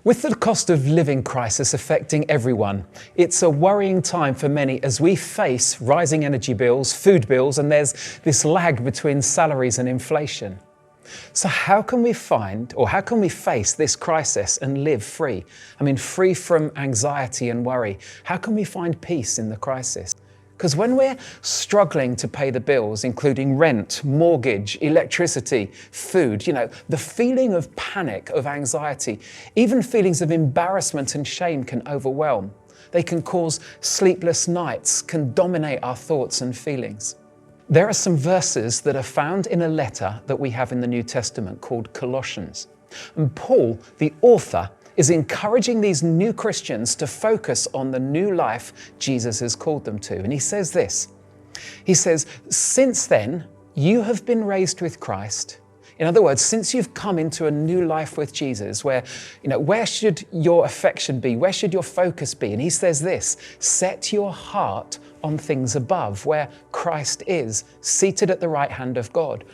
With the cost of living crisis affecting everyone, it's a worrying time for many as we face rising energy bills, food bills, and there's this lag between salaries and inflation. So how can we face this crisis and live free? Free from anxiety and worry. How can we find peace in the crisis? Because when we're struggling to pay the bills, including rent, mortgage, electricity, food, the feeling of panic, of anxiety, even feelings of embarrassment and shame can overwhelm. They can cause sleepless nights, can dominate our thoughts and feelings. There are some verses that are found in a letter that we have in the New Testament called Colossians. And Paul, the author, is encouraging these new Christians to focus on the new life Jesus has called them to. And he says this, he says, since then, you have been raised with Christ. In other words, since you've come into a new life with Jesus, where should your affection be? Where should your focus be? And he says this, set your heart on things above, where Christ is, seated at the right hand of God.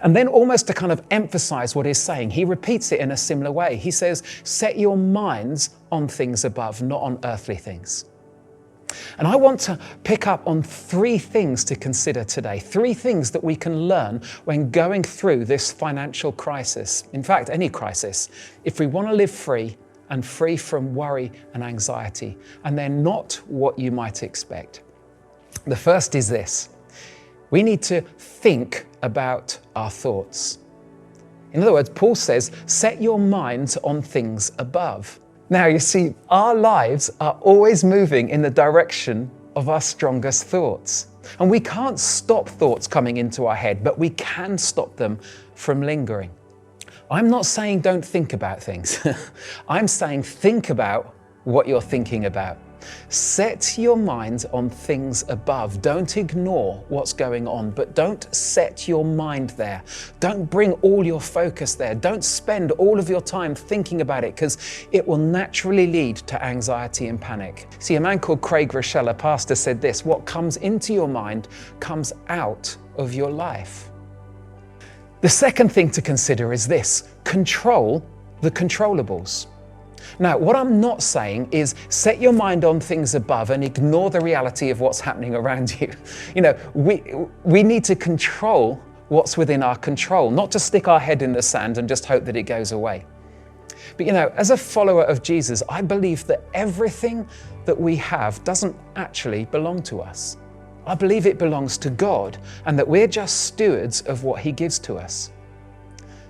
And then almost to kind of emphasize what he's saying, he repeats it in a similar way. He says, set your minds on things above, not on earthly things. And I want to pick up on three things to consider today, three things that we can learn when going through this financial crisis. In fact, any crisis, if we want to live free and free from worry and anxiety, and they're not what you might expect. The first is this: we need to think about our thoughts. In other words, Paul says, set your minds on things above. Now, you see, our lives are always moving in the direction of our strongest thoughts. And we can't stop thoughts coming into our head, but we can stop them from lingering. I'm not saying don't think about things. I'm saying think about what you're thinking about. Set your mind on things above. Don't ignore what's going on, but don't set your mind there. Don't bring all your focus there. Don't spend all of your time thinking about it, because it will naturally lead to anxiety and panic. See, a man called Craig Rochelle, a pastor, said this: what comes into your mind comes out of your life. The second thing to consider is this: control the controllables. Now, what I'm not saying is set your mind on things above and ignore the reality of what's happening around you. We need to control what's within our control, not to stick our head in the sand and just hope that it goes away. But as a follower of Jesus, I believe that everything that we have doesn't actually belong to us. I believe it belongs to God, and that we're just stewards of what He gives to us.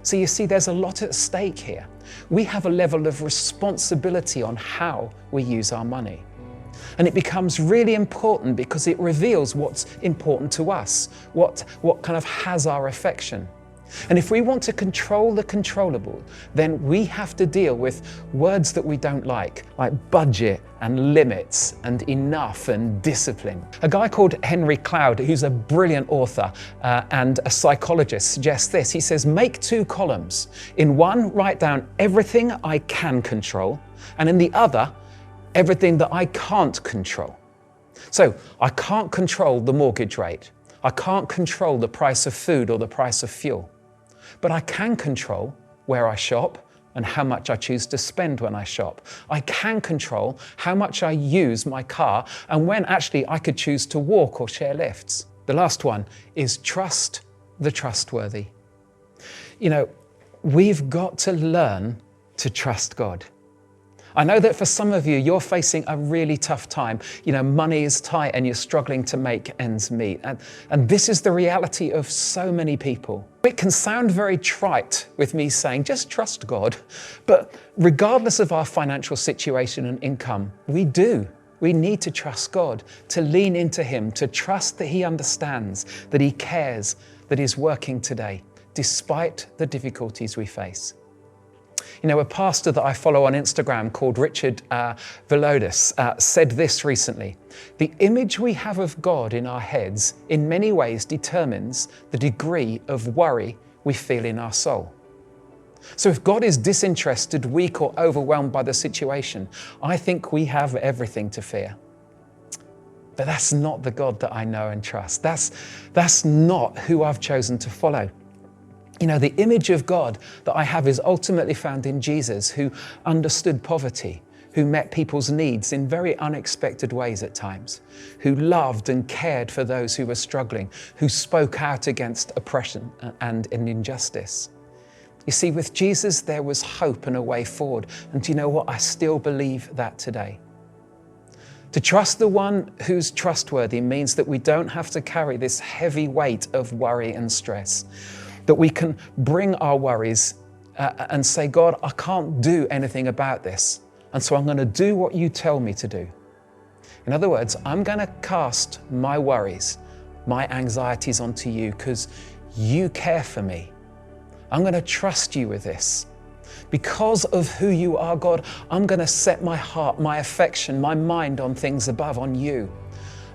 So you see, there's a lot at stake here. We have a level of responsibility on how we use our money. And it becomes really important because it reveals what's important to us, what kind of has our affection. And if we want to control the controllable, then we have to deal with words that we don't like budget and limits and enough and discipline. A guy called Henry Cloud, who's a brilliant author and a psychologist, suggests this. He says, make two columns. In one, write down everything I can control, and in the other, everything that I can't control. So I can't control the mortgage rate. I can't control the price of food or the price of fuel. But I can control where I shop and how much I choose to spend when I shop. I can control how much I use my car and when actually I could choose to walk or share lifts. The last one is trust the trustworthy. We've got to learn to trust God. I know that for some of you, you're facing a really tough time. Money is tight and you're struggling to make ends meet. And this is the reality of so many people. It can sound very trite with me saying, just trust God. But regardless of our financial situation and income, we need to trust God, to lean into Him, to trust that He understands, that He cares, that He's working today, despite the difficulties we face. A pastor that I follow on Instagram called Richard Velodis said this recently: the image we have of God in our heads in many ways determines the degree of worry we feel in our soul. So if God is disinterested, weak, or overwhelmed by the situation, I think we have everything to fear. But that's not the God that I know and trust. That's not who I've chosen to follow. You know, the image of God that I have is ultimately found in Jesus, who understood poverty, who met people's needs in very unexpected ways at times, who loved and cared for those who were struggling, who spoke out against oppression and injustice. You see, with Jesus, there was hope and a way forward. And do you know what? I still believe that today. To trust the one who's trustworthy means that we don't have to carry this heavy weight of worry and stress, that we can bring our worries and say, God, I can't do anything about this. And so I'm going to do what you tell me to do. In other words, I'm going to cast my worries, my anxieties onto you because you care for me. I'm going to trust you with this. Because of who you are, God, I'm going to set my heart, my affection, my mind on things above, on you.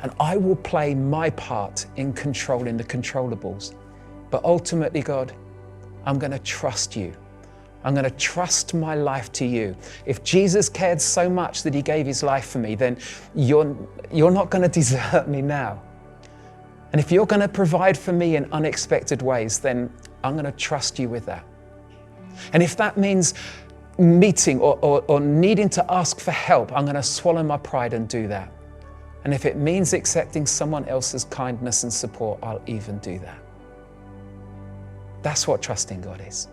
And I will play my part in controlling the controllables. But ultimately, God, I'm going to trust you. I'm going to trust my life to you. If Jesus cared so much that he gave his life for me, then you're not going to desert me now. And if you're going to provide for me in unexpected ways, then I'm going to trust you with that. And if that means meeting or needing to ask for help, I'm going to swallow my pride and do that. And if it means accepting someone else's kindness and support, I'll even do that. That's what trusting God is.